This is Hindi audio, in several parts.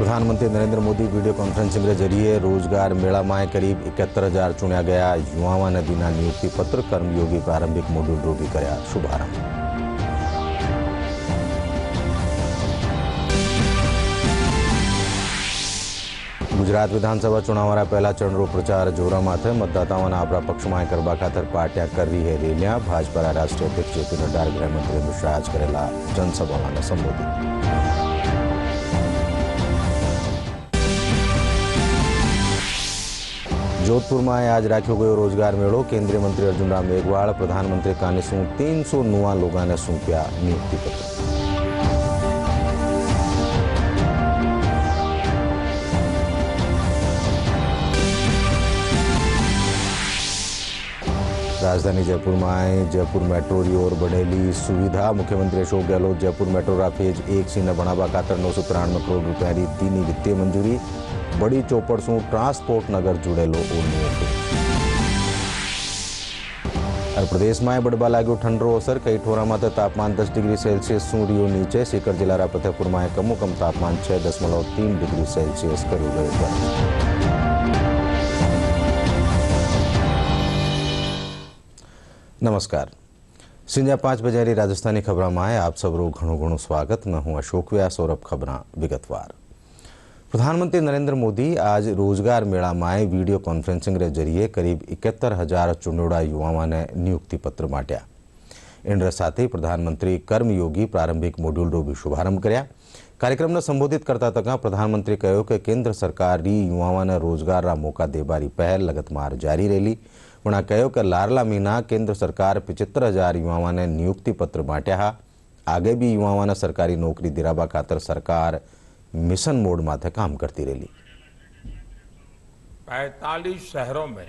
प्रधानमंत्री नरेंद्र मोदी वीडियो कॉन्फ्रेंसिंग के जरिए रोजगार मेला में करीब 71,000 चुनिया गया युवाओं ने दीना नियुक्ति पत्र कर्मयोगी प्रारंभिक मॉड्यूल रो भी कर्या शुभारंभ। गुजरात विधानसभा चुनाव पहला चरण रो प्रचार जोरा माथे मतदाताओं ने अपना पक्ष में करवा खातर पार्टियां कर रही है रैलियां। भाजपा राष्ट्रीय अध्यक्ष जेपी नड्डा गृहमंत्री अमित शाह आज करेला जनसभा ने संबोधित। जोधपुर में आज राख्यो गयो रोजगार मेलो। केंद्रीय मंत्री अर्जुन राम मेघवाल प्रधानमंत्री कानिसू 300 नुआ लोगों ने सौंप्या नियुक्ति पत्र। राजधानी जयपुर में जयपुर मेट्रो री ओर बढ़ेली सुविधा। मुख्यमंत्री अशोक गहलोत जयपुर मेट्रो रा फेज 1 सी ने बनावा खातर 993 करोड़ रुपया री तीनी वित्तीय मंजूरी। बड़ी चौपड़ सु ट्रांसपोर्ट नगर जुड़ेलो और प्रदेश में बढ़वा लागू ठंडरो असर। कई ठोरा में तापमान 10 डिग्री सेल्सियस सु रियो नीचे। सीकर जिला फतेहपुर में कमोकम तापमान 6.3 डिग्री सेल्सियस कर्यु गयो। नमस्कार। संजा 5 बजे राजस्थानी खबर में आप सबरो घणो स्वागत। मैं हूं अशोक व्यास और अब खबर विगतवार। प्रधानमंत्री नरेंद्र मोदी आज रोजगार मेला में वीडियो कॉन्फ्रेंसिंग के जरिए करीब 71,000 चुनियोड़ा युवाओं ने नियुक्ति पत्र बांट्या। इन साथ ही प्रधानमंत्री कर्मयोगी प्रारंभिक मॉड्यूल रो भी शुभारंभ कर्या। कार्यक्रम ने संबोधित करता तक प्रधानमंत्री कहो कि केंद्र सरकार री युवाओं ने रोजगार रा मौका देबारी पहल लगतमार जारी रहेली। उन्हें कहो कि लारला महीना केंद्र सरकार 75,000 युवाओं ने नियुक्ति पत्र बांट्या हा। आगे भी युवाओं ने सरकारी नौकरी दिलावा खातर सरकार मिशन मोड माथे काम करती रही। 45 शहरों में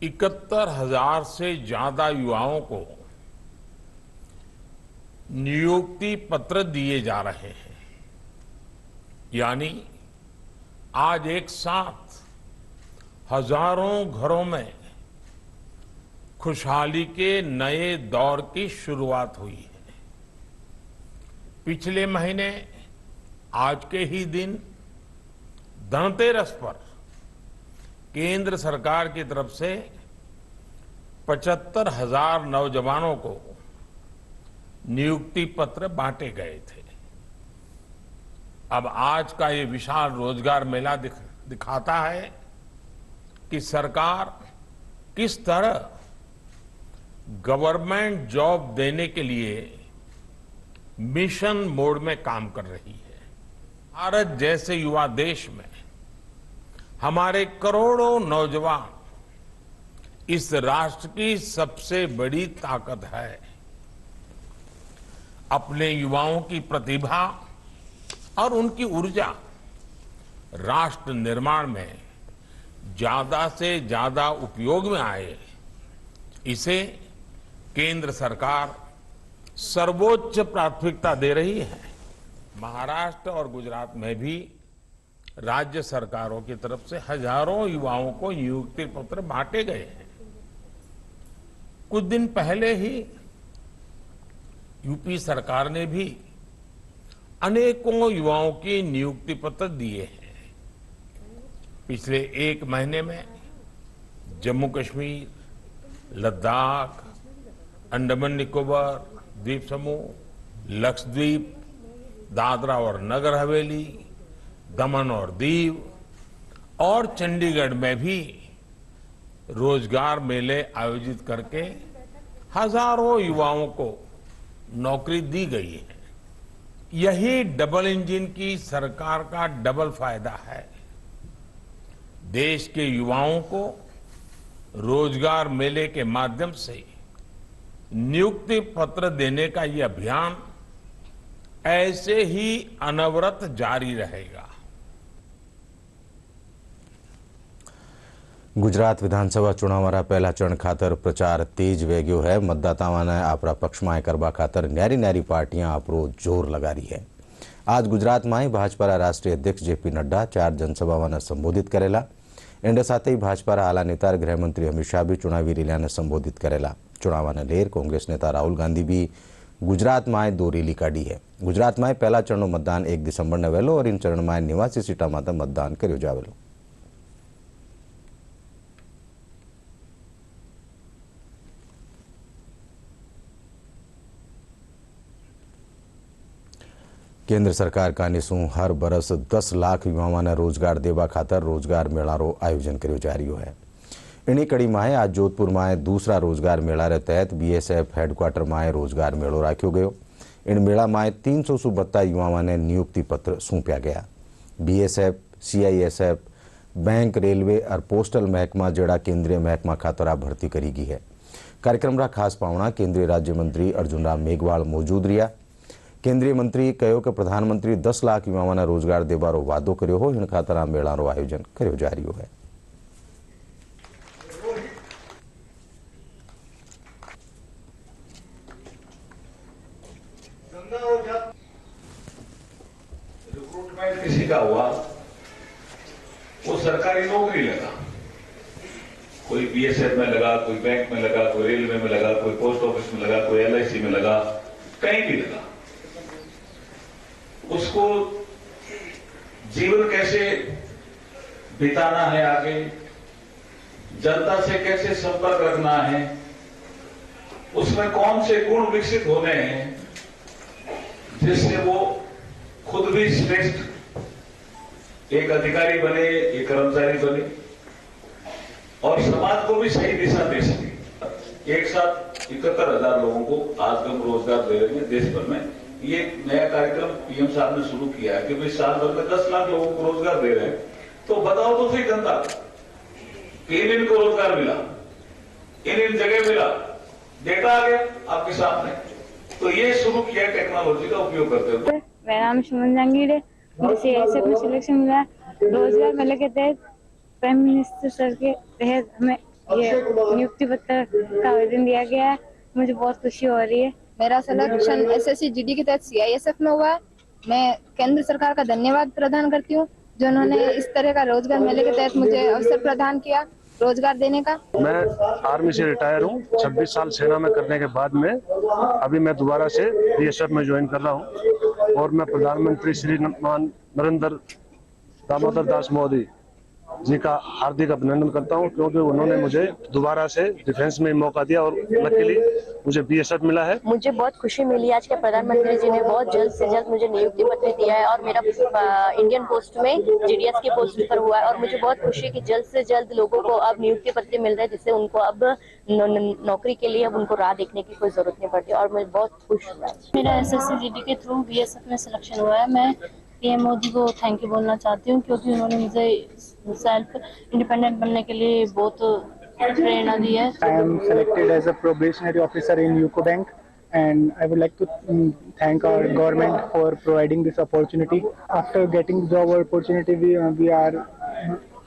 71,000 से ज्यादा युवाओं को नियुक्ति पत्र दिए जा रहे हैं। यानी आज एक साथ हजारों घरों में खुशहाली के नए दौर की शुरुआत हुई है। पिछले महीने आज के ही दिन धनतेरस पर केंद्र सरकार की तरफ से 75,000 नौजवानों को नियुक्ति पत्र बांटे गए थे। अब आज का ये विशाल रोजगार मेला दिखाता है कि सरकार किस तरह गवर्नमेंट जॉब देने के लिए मिशन मोड में काम कर रही है। भारत जैसे युवा देश में हमारे करोड़ों नौजवान इस राष्ट्र की सबसे बड़ी ताकत है। अपने युवाओं की प्रतिभा और उनकी ऊर्जा राष्ट्र निर्माण में ज्यादा से ज्यादा उपयोग में आए, इसे केंद्र सरकार सर्वोच्च प्राथमिकता दे रही है। महाराष्ट्र और गुजरात में भी राज्य सरकारों की तरफ से हजारों युवाओं को नियुक्ति पत्र बांटे गए हैं। कुछ दिन पहले ही यूपी सरकार ने भी अनेकों युवाओं की नियुक्ति पत्र दिए हैं। पिछले एक महीने में जम्मू कश्मीर, लद्दाख, अंडमान निकोबार द्वीप समूह, लक्षद्वीप, दादरा और नगर हवेली, दमन और दीव और चंडीगढ़ में भी रोजगार मेले आयोजित करके हजारों युवाओं को नौकरी दी गई है। यही डबल इंजन की सरकार का डबल फायदा है। देश के युवाओं को रोजगार मेले के माध्यम से नियुक्ति पत्र देने का ये अभियान ऐसे ही अनवरत जारी रहेगा। गुजरात विधानसभा चुनाव पहला चरण खातर प्रचार तेज वेग्यो है। मतदाताओं ने अपना पक्ष में करवा खातर न्यारी न्यारी पार्टियां अपरो जोर लगा रही है। आज गुजरात में भाजपा राष्ट्रीय अध्यक्ष जेपी नड्डा 4 जनसभाओं ने संबोधित करेला। एंड साथ ही भाजपा आला नेता गृहमंत्री अमित शाह भी चुनावी रैलियां ने संबोधित करेला। चुनाव ने लेर कांग्रेस नेता राहुल गांधी भी गुजरात में 2 रेली काढ़ी है। गुजरात में पहला चरण मतदान 1 डिसेम्बर ने वहेलो और इन चरण में 89 सीटा माटे मतदान कर्यो जावेलो। केंद्र सरकार कानीसू हर बरस 10 लाख युवाओं ने रोजगार देवा खातर रोजगार मेळारो आयोजन कर्यो जा रह्यो है। इन्हीं कड़ी में आज जोधपुर में दूसरा रोजगार मेला रे तहत बीएसएफ हेडक्वार्टर में रोजगार मेलो राख्यो गयो। इन मेला में 300 सु बत्ता युवाओं ने नियुक्ति पत्र सौंप्या गया। बीएसएफ, सीआईएसएफ, बैंक, रेलवे और पोस्टल महकमा जेड़ा केंद्रीय महकमा खातर आ भर्ती करी गई है। कार्यक्रम रा खास पावना केंद्रीय राज्य मंत्री अर्जुन राम मेघवाल मौजूद रहा। केंद्रीय मंत्री कहो कि प्रधानमंत्री 10 लाख युवाओं ने रोजगार देवारो वादो कर्यो हो, इन खातर आ मेळानो आयोजन कर्यो जा रह्यो है। रिक्रूटमेंट किसी का हुआ, वो सरकारी नौकरी लगा, कोई बीएसएफ में लगा, कोई बैंक में लगा, कोई रेलवे में लगा, कोई पोस्ट ऑफिस में लगा, कोई एलआईसी में लगा, कहीं भी लगा। उसको जीवन कैसे बिताना है, आगे जनता से कैसे संपर्क रखना है, उसमें कौन से गुण विकसित होने हैं जिससे वो खुद भी श्रेष्ठ एक अधिकारी बने, एक कर्मचारी बने और समाज को भी सही दिशा दे सके। एक साथ 71,000 लोगों को आज हम रोजगार दे रहे हैं देश भर में। ये नया कार्यक्रम पीएम साहब ने शुरू किया है कि भाई साल भर में 10 लाख लोगों को रोजगार दे रहे हैं। तो बताओ तो सही जनता कि इनको रोजगार मिला, इन जगह मिला, डेटा आ गया आपके सामने। तो ये शुरू किया टेक्नोलॉजी का उपयोग करते हुए। मेरा नाम सुमन जहांगीर है। मुझे ऐसे में सिलेक्शन मिला रोजगार मेले के तहत। प्राइम मिनिस्टर सर के तहत हमें ये नियुक्ति पत्र का आवेदन दिया गया है। मुझे बहुत खुशी हो रही है। मेरा सिलेक्शन एसएससी जीडी के तहत सीआईएसएफ में हुआ है। मैं केंद्र सरकार का धन्यवाद प्रदान करती हूँ जो उन्होंने इस तरह का रोजगार मेले के तहत मुझे अवसर प्रदान किया रोजगार देने का। मैं आर्मी से रिटायर हूँ। 26 साल सेना में करने के बाद में अभी मैं दोबारा से बीएसएफ में ज्वाइन कर रहा हूँ और मैं प्रधानमंत्री श्री नरेंद्र दामोदर दास मोदी जी का हार्दिक अभिनंदन करता हूं क्योंकि उन्होंने मुझे दोबारा से डिफेंस में मौका दिया और लकीली मुझे बीएसएफ मिला है। मुझे बहुत खुशी मिली आज के प्रधानमंत्री जी ने बहुत जल्द से जल्द मुझे नियुक्ति पत्र दिया है और मेरा इंडियन पोस्ट में जीडीएस के पोस्ट पर हुआ है और मुझे बहुत खुशी है कि जल्द से जल्द लोगों को अब नियुक्ति पत्र मिल रहे हैं जिससे उनको अब नौकरी के लिए अब उनको राह देखने की कोई जरूरत नहीं पड़ती और मैं बहुत खुश हूँ। मेरा एसएससी जीडी के थ्रू बीएसएफ में सिलेक्शन हुआ है। मैं पीएम मोदी को थैंक यू बोलना चाहती हूँ क्योंकि उन्होंने मुझे सेल्फ इंडिपेंडेंट बनने के लिए बहुत प्रेरणा दी है। I am selected as a probationary officer in UCO Bank and I would like to thank our government for providing this opportunity. After getting the job opportunity, we are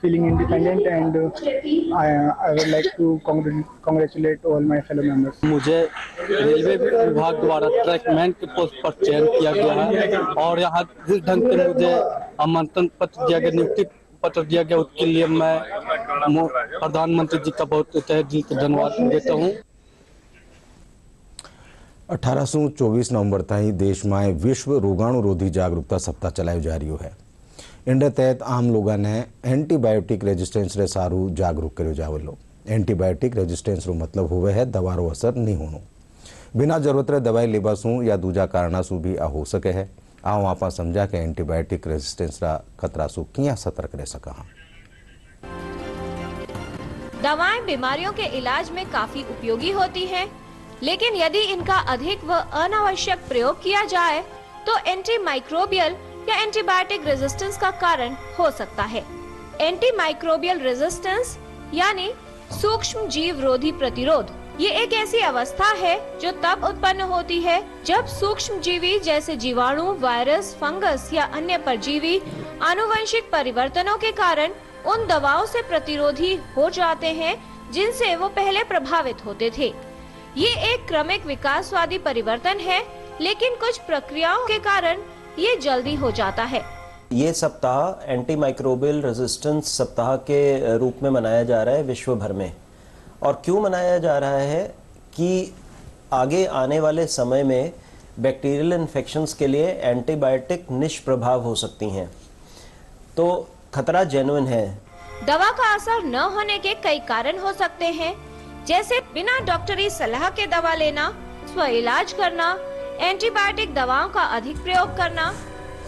feeling independent and I would like to congratulate all my fellow members. मुझे रेलवे विभाग द्वारा ट्रैकमैन के पोस्ट पर चयन किया गया है और यहाँ जिस ढंग से मुझे आमंत्रण पत्र दिया गया, नियुक्ति पत्र दिया गया, उसके लिए मैं प्रधानमंत्री जी का बहुत तहे दिल से धन्यवाद देता हूँ। 18 से 24 नवंबर ताईं देश में विश्व रोगाणुरोधी जागरूकता सप्ताह चलायो जा रह्यो है। इनके तहत आम लोगों ने एंटीबायोटिक रेजिस्टेंस रे सारू जागरूक कर्यो जावेलो। एंटीबायोटिक रेजिस्टेंस रो मतलब होवे है दवारो असर नहीं होनो। बिना जरूरत रे दवाई लेवासू या दूजा कारणासू भी आ हो सके है। आओ आप समझा के एंटीबायोटिक रेजिस्टेंस रा खतरा सू किया सतर्क रह सका। दवाएं बीमारियों के इलाज में काफी उपयोगी होती हैं, लेकिन यदि इनका अधिक व अनावश्यक प्रयोग किया जाए तो एंटीमाइक्रोबियल या एंटीबायोटिक रेजिस्टेंस का कारण हो सकता है। एंटीमाइक्रोबियल रेजिस्टेंस यानी सूक्ष्म जीव रोधी प्रतिरोध ये एक ऐसी अवस्था है जो तब उत्पन्न होती है जब सूक्ष्म जीवी जैसे जीवाणु, वायरस, फंगस या अन्य परजीवी आनुवंशिक परिवर्तनों के कारण उन दवाओं से प्रतिरोधी हो जाते हैं जिनसे वो पहले प्रभावित होते थे। ये एक क्रमिक विकासवादी परिवर्तन है, लेकिन कुछ प्रक्रियाओं के कारण ये जल्दी हो जाता है। ये सप्ताह एंटीमाइक्रोबियल रेजिस्टेंस सप्ताह के रूप में मनाया जा रहा है विश्व भर में। और क्यों मनाया जा रहा है कि आगे आने वाले समय में बैक्टीरियल इन्फेक्शंस के लिए एंटीबायोटिक निष्प्रभाव हो सकती हैं, तो खतरा जेन्युइन है। दवा का असर न होने के कई कारण हो सकते हैं, जैसे बिना डॉक्टरी सलाह के दवा लेना, स्व इलाज करना, एंटीबायोटिक दवाओं का अधिक प्रयोग करना,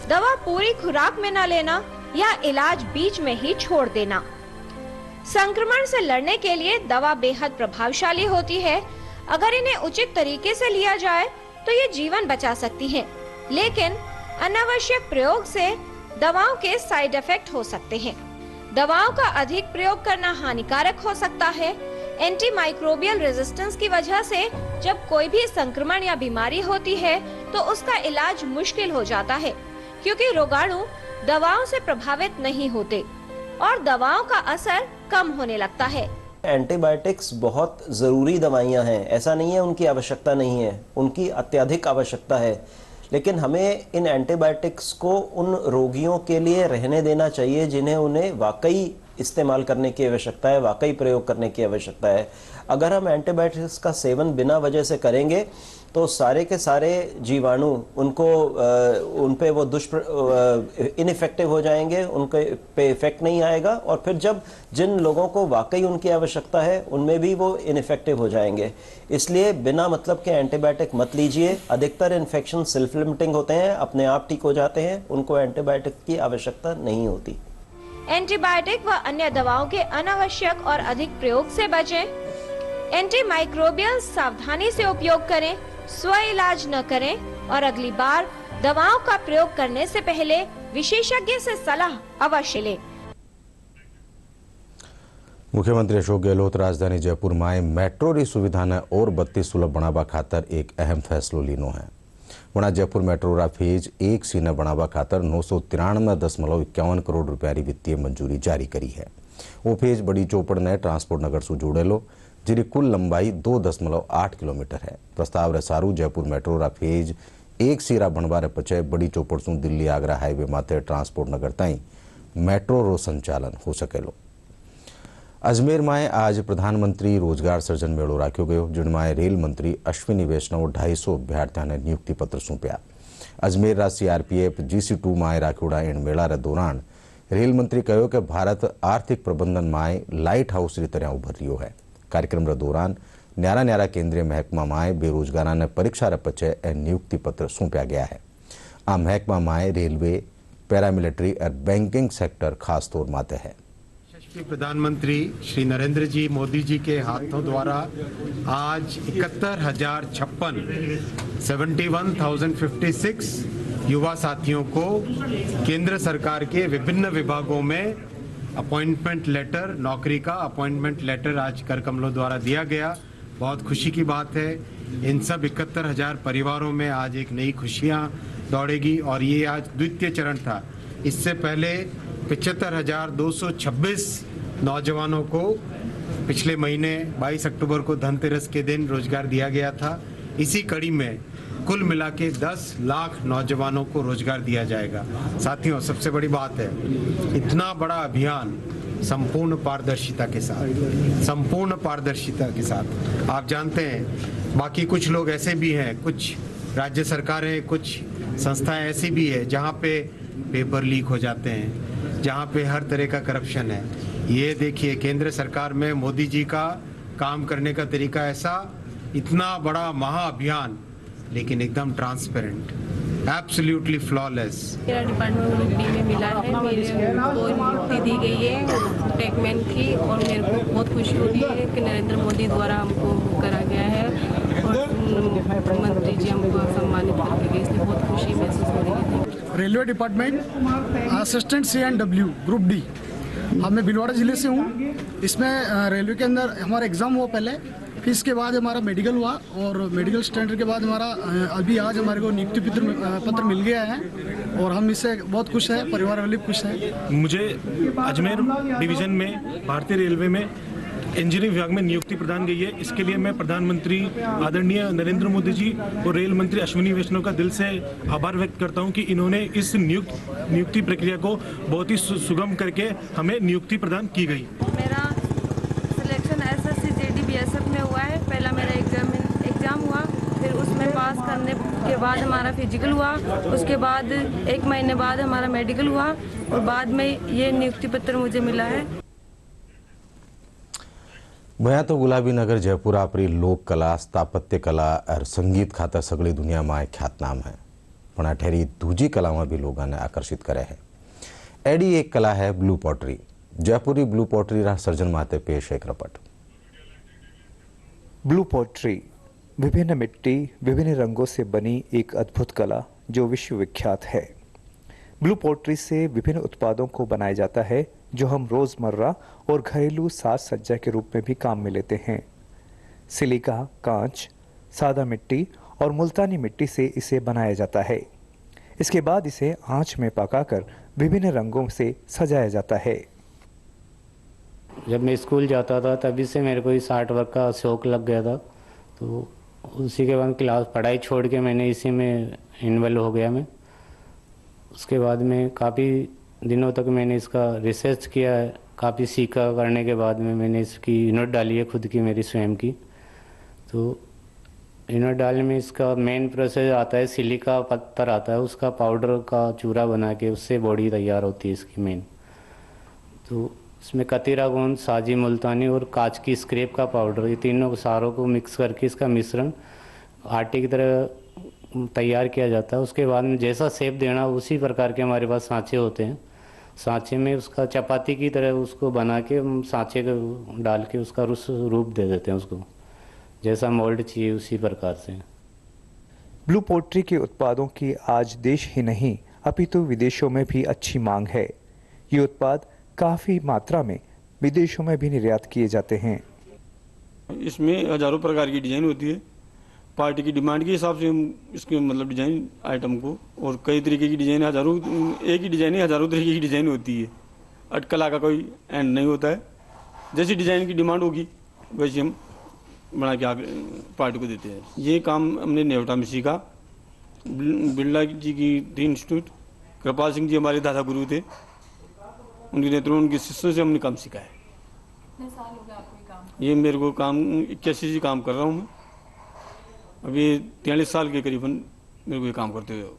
दवा पूरी खुराक में न लेना या इलाज बीच में ही छोड़ देना। संक्रमण से लड़ने के लिए दवा बेहद प्रभावशाली होती है। अगर इन्हें उचित तरीके से लिया जाए तो ये जीवन बचा सकती है, लेकिन अनावश्यक प्रयोग से दवाओं के साइड इफेक्ट हो सकते हैं। दवाओं का अधिक प्रयोग करना हानिकारक हो सकता है। एंटीमाइक्रोबियल रेजिस्टेंस की वजह से जब कोई भी संक्रमण या बीमारी होती है तो उसका इलाज मुश्किल हो जाता है, क्योंकि रोगाणु दवाओं से प्रभावित नहीं होते और दवाओं का असर कम होने लगता है। एंटीबायोटिक्स बहुत ज़रूरी दवाइयाँ हैं, ऐसा नहीं है उनकी आवश्यकता नहीं है, उनकी अत्यधिक आवश्यकता है, लेकिन हमें इन एंटीबायोटिक्स को उन रोगियों के लिए रहने देना चाहिए जिन्हें उन्हें वाकई इस्तेमाल करने की आवश्यकता है, वाकई प्रयोग करने की आवश्यकता है। अगर हम एंटीबायोटिक्स का सेवन बिना वजह से करेंगे तो सारे के सारे जीवाणु उन पे वो इनइफेक्टिव हो जाएंगे, उनके पे इफेक्ट नहीं आएगा, और फिर जब जिन लोगों को वाकई उनकी आवश्यकता है उनमें भी वो इनइफेक्टिव हो जाएंगे। इसलिए बिना मतलब के एंटीबायोटिक मत लीजिए। अधिकतर इन्फेक्शन सेल्फ लिमिटिंग होते हैं, अपने आप ठीक हो जाते हैं, उनको एंटीबायोटिक की आवश्यकता नहीं होती। एंटीबायोटिक व अन्य दवाओं के अनावश्यक और अधिक प्रयोग से बचें। एंटीमाइक्रोबियल सावधानी से उपयोग करें, स्व इलाज न करें और अगली बार दवाओं का प्रयोग करने से पहले विशेषज्ञ से सलाह अवश्य लें। मुख्यमंत्री अशोक गहलोत राजधानी जयपुर में मेट्रो री सुविधा ने और बत्ती सुलभ बनावा खातर एक अहम फैसलो लीनो है। वणा जयपुर मेट्रो रा फेज 1C ने बनावा खातर 993.51 करोड़ रुपया री वित्तीय मंजूरी जारी करी है। वो फेज बड़ी चौपड़ ने ट्रांसपोर्ट नगर से जोड़ेलो, जिरी कुल लंबाई 2.8 किलोमीटर है। प्रस्ताव रे सारू जयपुर मेट्रो रा फेज 1C रा बनवारे पछे बड़ी चौपड़ सु दिल्ली आगरा हाईवे माथे ट्रांसपोर्ट नगर ताई मेट्रो रो संचालन हो सकेलो। अजमेर में आज प्रधानमंत्री रोजगार सर्जन मेळो राख्यो गयो, जिनमें रेल मंत्री अश्विनी वैष्णव 250 अभ्यर्थियों ने नियुक्ति पत्र सौंप्या। अजमेर रा CRPF GC2 में राख्योड़ा इन मेला रे दौरान रेल मंत्री कहो कि भारत आर्थिक प्रबंधन में लाइट हाउस की तरह उभर रह्यो है। कार्यक्रम रे दौरान न्यारा न्यारा केंद्रीय महकमा में बेरोजगारा ने परीक्षा रे पछे नियुक्ति पत्र सौंप्या गया है। आ महकमा में रेलवे, पैरामिलिट्री और बैंकिंग सेक्टर खास तौर माते है। प्रधानमंत्री श्री नरेंद्र जी मोदी जी के हाथों द्वारा आज 71,056 युवा साथियों को केंद्र सरकार के विभिन्न विभागों में अपॉइंटमेंट लेटर, नौकरी का अपॉइंटमेंट लेटर आज कर कमलों द्वारा दिया गया। बहुत खुशी की बात है। इन सब 71,000 परिवारों में आज एक नई खुशियां दौड़ेगी और ये आज द्वितीय चरण था। इससे पहले 75,226 नौजवानों को पिछले महीने 22 अक्टूबर को धनतेरस के दिन रोजगार दिया गया था। इसी कड़ी में कुल मिला के 10 लाख नौजवानों को रोजगार दिया जाएगा। साथियों, सबसे बड़ी बात है, इतना बड़ा अभियान संपूर्ण पारदर्शिता के साथ आप जानते हैं, बाकी कुछ लोग ऐसे भी हैं, कुछ राज्य सरकारें, कुछ संस्थाएं ऐसी भी है जहां पे पेपर लीक हो जाते हैं, जहां पे हर तरह का करप्शन है। ये देखिए, केंद्र सरकार में मोदी जी का काम करने का तरीका ऐसा, इतना बड़ा महाअभियान लेकिन एकदम ट्रांसपेरेंट, एब्सोल्युटली फ्लॉलेस। मेरा डिपार्टमेंट ग्रुप डी में मिला है, मेरे को नियुक्ति दी गई है टेकमैन की और मेरे को बहुत खुशी हो रही है कि नरेंद्र मोदी द्वारा हमको करा गया है और मंत्री जी हमको सम्मानित करके गए, इसलिए बहुत खुशी महसूस हो रही है। Railway department assistant C&W group D, मैं भीलवाड़ा जिले से हूँ। इसमें रेलवे के अंदर हमारा एग्ज़ाम हुआ पहले, फिर इसके बाद हमारा मेडिकल हुआ और मेडिकल स्टैंडर्ड के बाद हमारा अभी आज हमारे को नियुक्ति पत्र मिल गया है और हम इससे बहुत खुश हैं, परिवार वाले खुश हैं। मुझे अजमेर डिवीज़न में भारतीय रेलवे में इंजीनियरिंग विभाग में नियुक्ति प्रदान गई है। इसके लिए मैं प्रधानमंत्री आदरणीय नरेंद्र मोदी जी और रेल मंत्री अश्विनी वैष्णव का दिल से आभार व्यक्त करता हूं कि इन्होंने इस नियुक्ति प्रक्रिया को बहुत ही सुगम करके हमें नियुक्ति प्रदान की गई। मेरा सिलेक्शन SSC JD BSF में हुआ है। पहला मेरा एग्जाम हुआ, फिर उसमें पास करने के उसके बाद हमारा फिजिकल हुआ, उसके बाद 1 महीने बाद हमारा मेडिकल हुआ और बाद में ये नियुक्ति पत्र मुझे मिला है। भया तो गुलाबी नगर जयपुर आपरी लोक कला, स्थापत्य कला और संगीत खातर सगली दुनिया में ख्यातनाम है, पण आ ठहरी दूजी कला में भी लोगों ने आकर्षित करे है। एडी एक कला है ब्लू पॉटरी। जयपुरी ब्लू पॉटरी रा सर्जन माते पेश एक रपट। ब्लू पॉटरी विभिन्न मिट्टी, विभिन्न रंगों से बनी एक अद्भुत कला जो विश्व विख्यात है। ब्लू पॉटरी से विभिन्न उत्पादों को बनाया जाता है जो हम रोजमर्रा और घरेलू साज सज्जा के रूप में भी काम में लेते हैं। सिलिका, कांच, सादा मिट्टी और मुल्तानी मिट्टी से इसे बनाया जाता है। इसके बाद इसे आंच में पकाकर विभिन्न रंगों से सजाया जाता है। जब मैं स्कूल जाता था तभी से मेरे को इस आर्ट वर्क का शौक लग गया था, तो उसी के बाद क्लास पढ़ाई छोड़ के मैंने इसी में इन्वॉल्व हो गया मैं। उसके बाद में काफ़ी दिनों तक मैंने इसका रिसर्च किया है, काफ़ी सीखा। करने के बाद में मैंने इसकी यूनिट डाली है खुद की, मेरी स्वयं की। तो यूनिट डालने में इसका मेन प्रोसेस आता है, सिलिका पत्थर आता है, उसका पाउडर का चूरा बना के उससे बॉडी तैयार होती है इसकी मेन। तो इसमें कतीरा गोंद, साजी मुल्तानी और कांच की स्क्रैप का पाउडर, ये तीनों सारों को मिक्स करके इसका मिश्रण आटे की तरह तैयार किया जाता है। उसके बाद में जैसा शेप देना उसी प्रकार के हमारे पास सांचे होते हैं। सांचे में उसका चपाती की तरह उसको बना के हम सांचे को डाल के उसका रूप दे देते हैं, उसको जैसा मोल्ड चाहिए उसी प्रकार से। ब्लू पॉटरी के उत्पादों की आज देश ही नहीं अपितु विदेशों में भी अच्छी मांग है। ये उत्पाद काफ़ी मात्रा में विदेशों में भी निर्यात किए जाते हैं। इसमें हजारों प्रकार की डिजाइन होती है। पार्टी की डिमांड के हिसाब से हम इसके मतलब डिजाइन आइटम को, और कई तरीके की डिजाइन, हजारों, एक ही डिजाइन है, हजारों तरीके की डिजाइन होती है। अटकला का कोई एंड नहीं होता है। जैसी डिजाइन की डिमांड होगी वैसे हम बना के आगे पार्टी को देते हैं। ये काम हमने नेवटा में सीखा। बिरला जी की टी इंस्टीट्यूट, कृपाल सिंह जी हमारे दादा गुरु थे, उनके नेतृत्व उनके शिष्यों से हमने काम सीखा है। कितने साल हो गए आपको ये काम? ये मेरे को काम 81 से काम कर रहा हूँ मैं। अभी 43 साल के करीबन मेरे को ये काम करते हुए।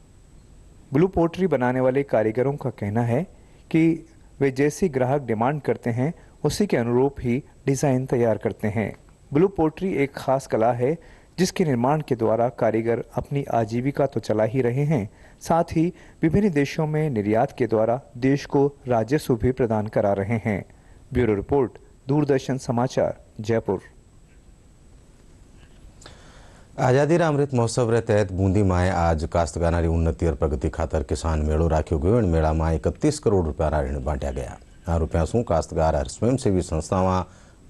ब्लू पॉटरी बनाने वाले कारीगरों का कहना है कि वे जैसी ग्राहक डिमांड करते हैं उसी के अनुरूप ही डिज़ाइन तैयार करते हैं। ब्लू पॉटरी एक खास कला है जिसके निर्माण के द्वारा कारीगर अपनी आजीविका तो चला ही रहे हैं, साथ ही विभिन्न देशों में निर्यात के द्वारा देश को राजस्व भी प्रदान करा रहे हैं। ब्यूरो रिपोर्ट, दूरदर्शन समाचार, जयपुर। आजादी रा अमृत महोत्सव रे तहत बूंदी में आज काश्तकारानी उन्नति और प्रगति खातर किसान मेड़ो राख्यो गयो। मेड़ा में 31 करोड़ रुपया ऋण बांटा गया। आ रुपया शू काश्तकार और स्वयंसेवी संस्थावां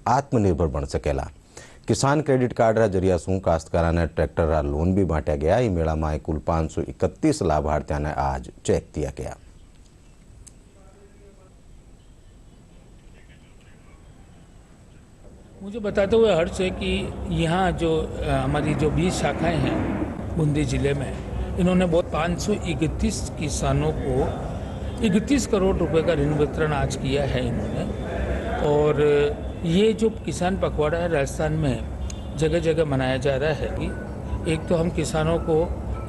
आत्मनिर्भर बन सकेला। किसान क्रेडिट कार्ड रा जरिया शू काश्तकारा ने ट्रैक्टर रा लोन भी बांटा गया। ई मेड़ा में कुल 531 लाभार्थियों ने आज चेक दिया गया। मुझे बताते हुए हर्ष है कि यहाँ जो हमारी जो 20 शाखाएं हैं बूंदी जिले में, इन्होंने बहुत 531 किसानों को 31 करोड़ रुपए का ऋण वितरण आज किया है इन्होंने। और ये जो किसान पखवाड़ा है राजस्थान में जगह जगह मनाया जा रहा है कि एक तो हम किसानों को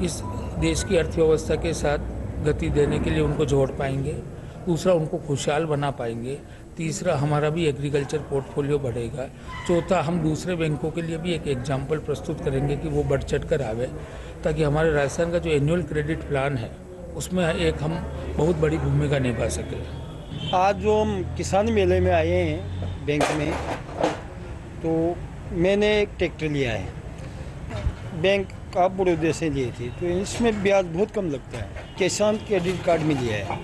इस देश की अर्थव्यवस्था के साथ गति देने के लिए उनको जोड़ पाएंगे, दूसरा उनको खुशहाल बना पाएंगे, तीसरा हमारा भी एग्रीकल्चर पोर्टफोलियो बढ़ेगा, चौथा हम दूसरे बैंकों के लिए भी एक एग्जाम्पल प्रस्तुत करेंगे कि वो बढ़ चढ़ कर आवे, ताकि हमारे राजस्थान का जो एनुअल क्रेडिट प्लान है उसमें एक हम बहुत बड़ी भूमिका निभा सकें। आज जो हम किसान मेले में आए हैं बैंक में, तो मैंने एक ट्रैक्टर लिया है, बैंक का बड़ौदा से लिए थे, तो इसमें ब्याज बहुत कम लगता है। किसान क्रेडिट कार्ड में लिया है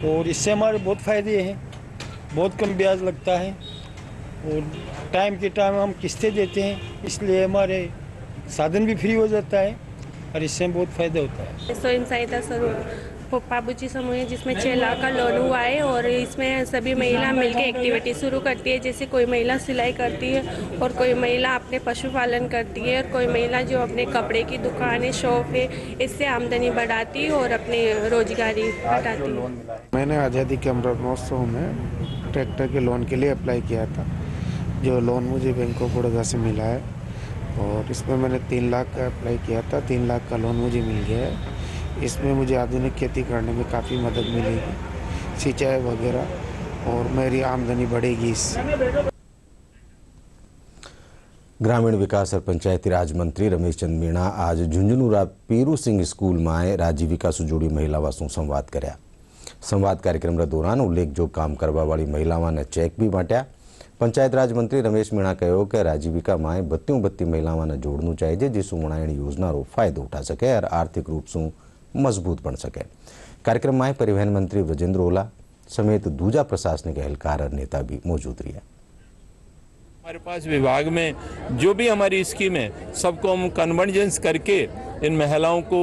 और इससे हमारे बहुत फ़ायदे हैं, बहुत कम ब्याज लगता है और टाइम के टाइम हम किस्तें देते हैं, इसलिए हमारे साधन भी फ्री हो जाता है और इससे बहुत फ़ायदा होता है। स्वयं सहायता समूह बाबूजी समूह है जिसमें 6 लाख का लोन हुआ है और इसमें सभी महिला मिलकर एक्टिविटी शुरू करती है। जैसे कोई महिला सिलाई करती है और कोई महिला अपने पशुपालन करती है और कोई महिला जो अपने कपड़े की दुकान है, शॉप है, इससे आमदनी बढ़ाती है और अपनी रोजगारी बढ़ाती है। मैंने आज़ादी के अमृत महोत्सव में ट्रैक्टर के लोन के लिए अप्लाई किया था। जो लोन मुझे बैंक ऑफ बड़ौदा से मिला है और इसमें मैंने 3 लाख का अप्लाई किया था। 3 लाख का लोन मुझे मिल गया है। इसमें मुझे आधुनिक खेती करने में काफ़ी मदद मिलेगी, सिंचाई वगैरह, और मेरी आमदनी बढ़ेगी इससे। ग्रामीण विकास और पंचायती राज मंत्री रमेश चंद मीणा आज झुंझुनू पीरू सिंह स्कूल में राजीविका से जुड़ी महिलाओं से संवाद कर्या। संवाद कार्यक्रम के दौरान उल्लेखजोग काम करवा वाली महिलाओं ने चेक भी बांट्या। पंचायत राज मंत्री रमेश मीणा कहो कि राजीविका में बत्ती महिलाओं ने जोड़ना चाहिए, जिससे वणायण योजना रो फायदो उठा सके और आर्थिक रूप से मजबूत बन सके। कार्यक्रम में परिवहन मंत्री ब्रजेंद्र ओला समेत दूजा प्रशासनिक एहलकार और नेता भी मौजूद रहे। हमारे पास विभाग में जो भी हमारी स्कीम है सबको हम कन्वर्जेंस करके इन महिलाओं को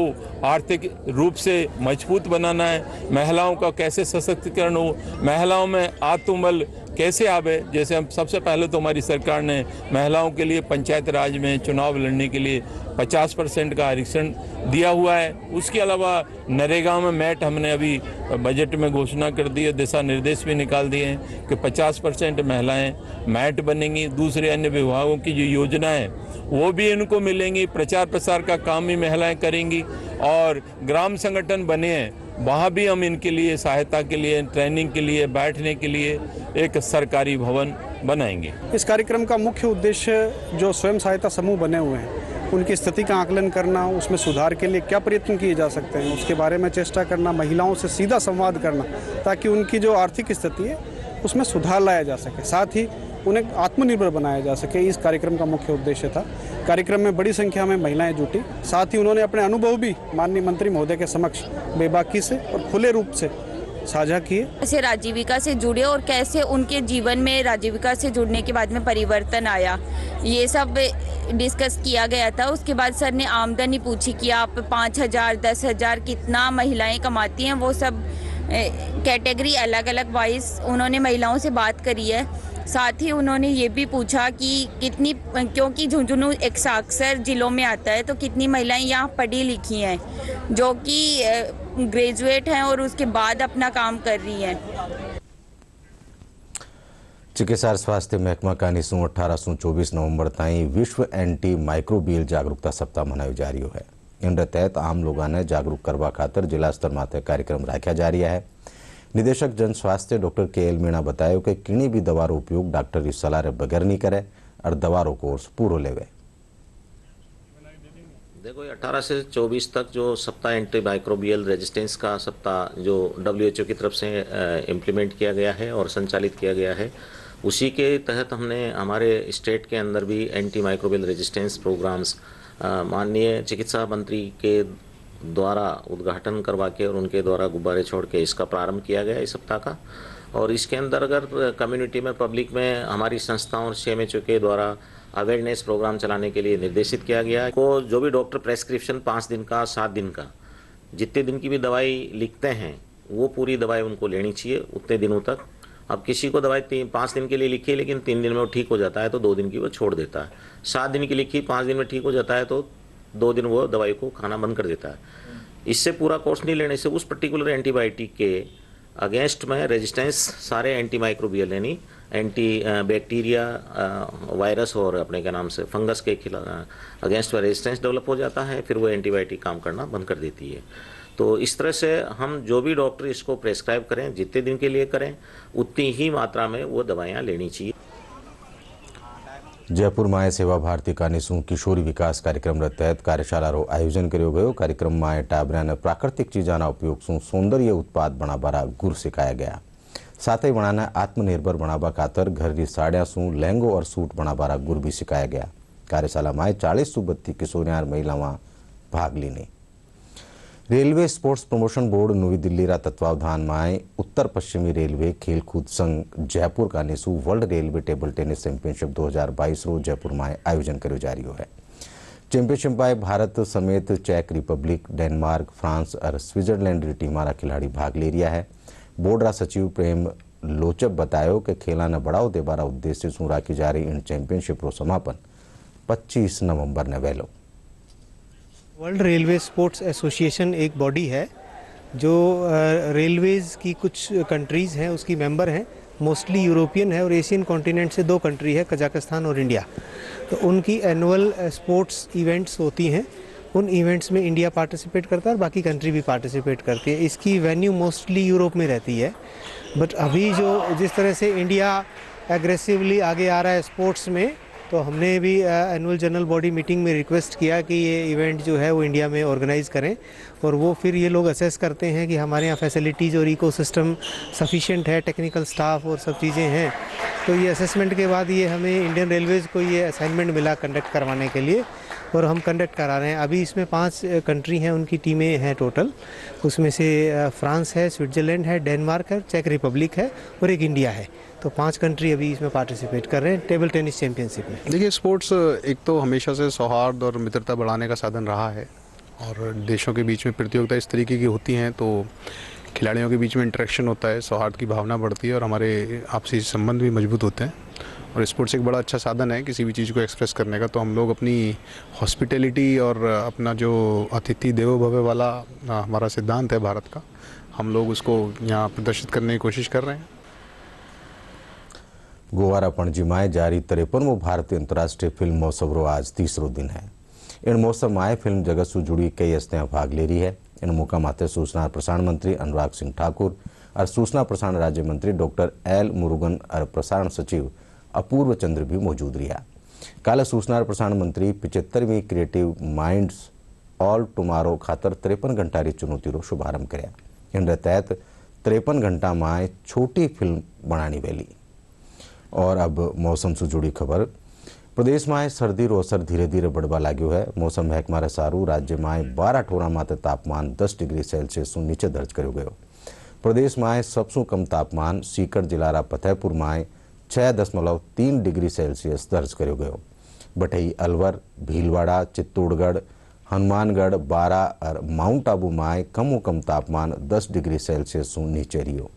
आर्थिक रूप से मजबूत बनाना है। महिलाओं का कैसे सशक्तिकरण हो, महिलाओं में आत्मबल कैसे आवे। जैसे हम सबसे पहले तो हमारी सरकार ने महिलाओं के लिए पंचायत राज में चुनाव लड़ने के लिए 50% का आरक्षण दिया हुआ है। उसके अलावा नरेगा में मैट हमने अभी बजट में घोषणा कर दी है, दिशा निर्देश भी निकाल दिए हैं कि 50% महिलाएं मैट बनेंगी। दूसरे अन्य विभागों की जो योजना है वो भी इनको मिलेंगी। प्रचार प्रसार का काम भी महिलाएं करेंगी और ग्राम संगठन बने हैं वहाँ भी हम इनके लिए सहायता के लिए, ट्रेनिंग के लिए, बैठने के लिए एक सरकारी भवन बनाएंगे। इस कार्यक्रम का मुख्य उद्देश्य जो स्वयं सहायता समूह बने हुए हैं उनकी स्थिति का आकलन करना, उसमें सुधार के लिए क्या प्रयत्न किए जा सकते हैं उसके बारे में चेष्टा करना, महिलाओं से सीधा संवाद करना ताकि उनकी जो आर्थिक स्थिति है उसमें सुधार लाया जा सके, साथ ही उन्हें आत्मनिर्भर बनाया जा सके। इस कार्यक्रम का मुख्य उद्देश्य था। कार्यक्रम में बड़ी संख्या में महिलाएं जुटी, साथ ही उन्होंने अपने अनुभव भी माननीय मंत्री महोदय के समक्ष बेबाकी से और खुले रूप से साझा किए। कैसे राजीविका से जुड़े और कैसे उनके जीवन में राजीविका से जुड़ने के बाद में परिवर्तन आया, ये सब डिस्कस किया गया था। उसके बाद सर ने आमदनी पूछी कि आप 5,000, 10,000 कितना महिलाएं कमाती हैं, वो सब कैटेगरी अलग अलग वाइज उन्होंने महिलाओं से बात करी है। साथ ही उन्होंने ये भी पूछा कि कितनी, क्योंकि झुंझुनू एक अक्सर जिलों में आता है, तो कितनी महिलाएं यहाँ पढ़ी लिखी हैं जो कि ग्रेजुएट हैं और उसके बाद अपना काम कर रही हैं। चिकित्सा स्वास्थ्य महकमा का 18 से 24 नवंबर ताईं विश्व एंटी माइक्रोबियल जागरूकता सप्ताह मनायो जा रही है। इन तहत आम लोगों ने जागरूक करवा खातर जिला स्तर माथे कार्यक्रम रखा जा रहा है। निदेशक जन स्वास्थ्य डॉक्टर के.एल. मीणा बताया कि किसी भी दवा रो उपयोग डॉक्टर की सलाह रे बगैर नहीं करे और दवा रो कोर्स पूरो लेवे। देखो 18 से 24 तक जो सप्ताह एंटी माइक्रोबियल रेजिस्टेंस का सप्ताह जो WHO की तरफ से इम्प्लीमेंट किया गया है और संचालित किया गया है, उसी के तहत हमने हमारे स्टेट के अंदर भी एंटी माइक्रोबियल रेजिस्टेंस प्रोग्राम्स माननीय चिकित्सा मंत्री के द्वारा उद्घाटन करवा के और उनके द्वारा गुब्बारे छोड़ के इसका प्रारंभ किया गया इस सप्ताह का। और इसके अंदर अगर कम्युनिटी में, पब्लिक में हमारी संस्थाओं और CMHO के द्वारा अवेयरनेस प्रोग्राम चलाने के लिए निर्देशित किया गया है। को जो भी डॉक्टर प्रेस्क्रिप्शन 5 दिन का, 7 दिन का, जितने दिन की भी दवाई लिखते हैं वो पूरी दवाई उनको लेनी चाहिए उतने दिनों तक। अब किसी को दवाई 5 दिन के लिए लिखी है लेकिन 3 दिन में वो ठीक हो जाता है तो 2 दिन की वो छोड़ देता है। 7 दिन की लिखी 5 दिन में ठीक हो जाता है तो 2 दिन वो दवाई को खाना बंद कर देता है। इससे पूरा कोर्स नहीं लेने से उस पर्टिकुलर एंटीबायोटिक के अगेंस्ट में रेजिस्टेंस सारे एंटी माइक्रोबियल यानी एंटी बैक्टीरिया, वायरस और अपने क्या नाम से फंगस के खिलाफ अगेंस्ट में रेजिस्टेंस डेवलप हो जाता है, फिर वो एंटीबायोटिक काम करना बंद कर देती है। तो इस तरह से हम जो भी डॉक्टर इसको प्रेस्क्राइब करें, जितने दिन के लिए करें, उतनी ही मात्रा में वो दवाइयाँ लेनी चाहिए। जयपुर में सेवा भारती कानिसू किशोरी विकास कार्यक्रम तहत कार्यशाला रो आयोजन कर्यो गयो। कार्यक्रम में टाबरा ने प्राकृतिक चीजाना उपयोग से सौंदर्य उत्पाद बनाबारा गुर सिखाया गया। साथ ही वणाने आत्मनिर्भर बनाबा खातर घर की साड़ियां सू लहंगो और सूट बनाबारा गुर भी सिखाया गया। कार्यशाला में 40 से 32 किशोरियां महिलावां भाग लीनी। रेलवे स्पोर्ट्स प्रमोशन बोर्ड नवी दिल्ली रा तत्वावधान में उत्तर पश्चिमी रेलवे खेलकूद संघ जयपुर का Nishu world railway table tennis championship 2022 रो जयपुर में आयोजन कर्यो जा रही है। चैंपियनशिप में भारत समेत चेक रिपब्लिक, डेनमार्क, फ्रांस और स्विट्जरलैंड री टीम रा खिलाड़ी भाग ले रहा है। बोर्ड रा सचिव प्रेम लोचब बतायो कि खेला ने बढ़ाव देबारा उद्देश्य से राखी जा रही इन चैंपियनशिप रो समापन 25 नवंबर ने वेलो। वर्ल्ड रेलवे स्पोर्ट्स एसोसिएशन एक बॉडी है जो रेलवेज़ की कुछ कंट्रीज़ हैं उसकी मेंबर हैं, मोस्टली यूरोपियन है और एशियन कॉन्टिनेंट से 2 कंट्री है, कजाकिस्तान और इंडिया। तो उनकी एनुअल स्पोर्ट्स इवेंट्स होती हैं, उन इवेंट्स में इंडिया पार्टिसिपेट करता है और बाकी कंट्री भी पार्टिसिपेट करती है। इसकी वेन्यू मोस्टली यूरोप में रहती है, बट अभी जो जिस तरह से इंडिया एग्रेसिवली आगे आ रहा है स्पोर्ट्स में, तो हमने भी एनुअल जनरल बॉडी मीटिंग में रिक्वेस्ट किया कि ये इवेंट जो है वो इंडिया में ऑर्गेनाइज करें, और वो फिर ये लोग असेस करते हैं कि हमारे यहाँ फैसिलिटीज़ और इकोसिस्टम सफिशिएंट है, टेक्निकल स्टाफ और सब चीज़ें हैं। तो ये असेसमेंट के बाद ये हमें इंडियन रेलवेज़ को ये असाइनमेंट मिला कंडक्ट करवाने के लिए, और हम कंडक्ट करा रहे हैं। अभी इसमें 5 कंट्री हैं, उनकी टीमें हैं टोटल। उसमें से फ्रांस है, स्विट्ज़रलैंड है, डेनमार्क है, चेक रिपब्लिक है और एक इंडिया है। तो 5 कंट्री अभी इसमें पार्टिसिपेट कर रहे हैं टेबल टेनिस चैंपियनशिप में। देखिए, स्पोर्ट्स एक तो हमेशा से सौहार्द और मित्रता बढ़ाने का साधन रहा है, और देशों के बीच में प्रतियोगिता इस तरीके की होती हैं तो खिलाड़ियों के बीच में इंटरेक्शन होता है, सौहार्द की भावना बढ़ती है और हमारे आपसी संबंध भी मजबूत होते हैं। और स्पोर्ट्स एक बड़ा अच्छा साधन है किसी भी चीज़ को एक्सप्रेस करने का। तो हम लोग अपनी हॉस्पिटैलिटी और अपना जो अतिथि देवो भव वाला हमारा सिद्धांत है भारत का, हम लोग उसको यहाँ प्रदर्शित करने की कोशिश कर रहे हैं। गोवारा पणजी में जारी 53वो भारतीय अंतर्राष्ट्रीय फिल्म महोत्सव रो आज 3रो दिन है। इन महोत्सव में फिल्म जगत से जुड़ी कई हस्तियां भाग ले रही है। इन मौका माते सूचना और प्रसारण मंत्री अनुराग सिंह ठाकुर और सूचना प्रसारण राज्य मंत्री डॉक्टर एल मुरुगन और प्रसारण सचिव अपूर्व चंद्र भी मौजूद रहा। काले सूचना और प्रसारण मंत्री 75वीं क्रिएटिव माइंड्स ऑल टुमारो खातर 53 घंटा री चुनौती रो शुभारंभ कराया। इन तहत 53 घंटा में छोटी फिल्म बनानी वेली। और अब मौसम से जुड़ी खबर। प्रदेश में सर्दी रो असर धीरे धीरे बढ़वा लाग्यो है। मौसम महकमा रे सारू राज्य में 12 ठोरा माते तापमान 10 डिग्री सेल्सियस नीचे दर्ज करो गयो। प्रदेश में सबसु कम तापमान सीकर जिला फतेहपुर में 6.3 डिग्री सेल्सियस दर्ज करो गयो। बटई अलवर, भीलवाड़ा, चित्तौड़गढ़, हनुमानगढ़, बारा और माउंट आबू में कम तापमान 10 डिग्री सेल्सियस नीचे रियो।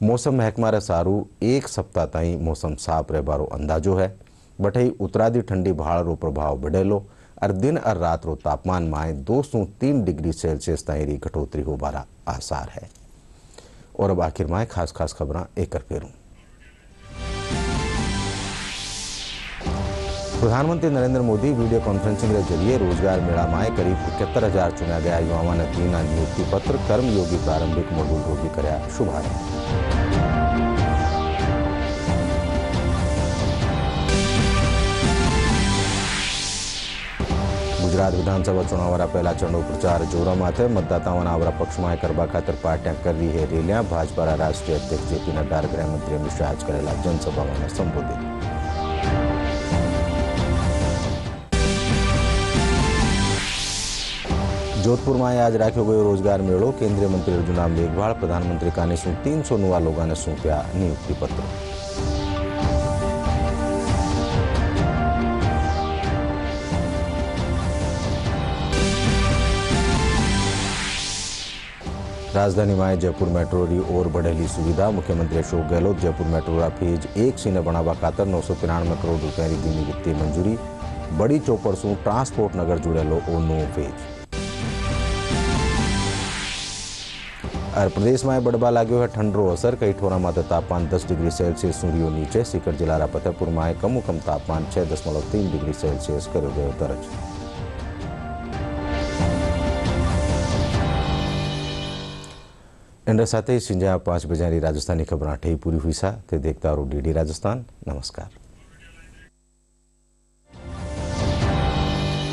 मौसम महकमा रे सारू 1 सप्ताह ताई मौसम साफ रहबारो अंदाजो है। बटई उत्तरादी ठंडी भाड़ रो प्रभाव बढ़ेलो और दिन और रात रो तापमान में 2 से 3 डिग्री सेल्सियस ताई री घटोतरी होबारा आसार है। और अब आखिर में खास खबर एक फेरूं। प्रधानमंत्री नरेंद्र मोदी वीडियो कॉन्फ्रेंसिंग के जरिए रोजगार मेला में करीब 71,000 चुना गया युवाओं ने 3 नियुक्ति पत्र कर्मयोगी प्रारंभिक मॉड्यूल रो भी कराया शुभारंभ। गुजरात विधानसभा चुनाव पहला चरणों प्रचार जोरों में। मतदाताओं आवरा पक्ष में करवा खातर पार्टियां कर रही है रैलियां। भाजपा राष्ट्रीय अध्यक्ष जेपी नड्डा और गृह मंत्री अमित शाह आज करेला जनसभाओं ने संबोधित। जोधपुर में आज राख्यो गयो रोजगार मेलो। केंद्रीय मंत्री अर्जुन मेघवाल प्रधानमंत्री काने 300 नुआ लोगों ने सौंप्या नियुक्ति पत्र। राजधानी में जयपुर मेट्रो री और बढ़ेली सुविधा। मुख्यमंत्री अशोक गहलोत जयपुर मेट्रो रा फेज 1 सी ने बनावा खातर 993 करोड़ रुपया री दीनी वित्तीय मंजूरी। बड़ी चौपड़ सु ट्रांसपोर्ट नगर जुड़ेलो ओ नो फेज। और प्रदेश में बढ़वा लाग्यो है ठंडरो असर। कई ठोरा में तापमान 10 डिग्री सेल्सियस रियो नीचे। सीकर जिला फतेहपुर में कम तापमान 6.3 डिग्री सेल्सियस करो गयो दर्ज। इन साथ ही संजा 5 बजे राजस्थानी खबर ठही पूरी हुई सा। ते देखता रहो DD राजस्थान। नमस्कार।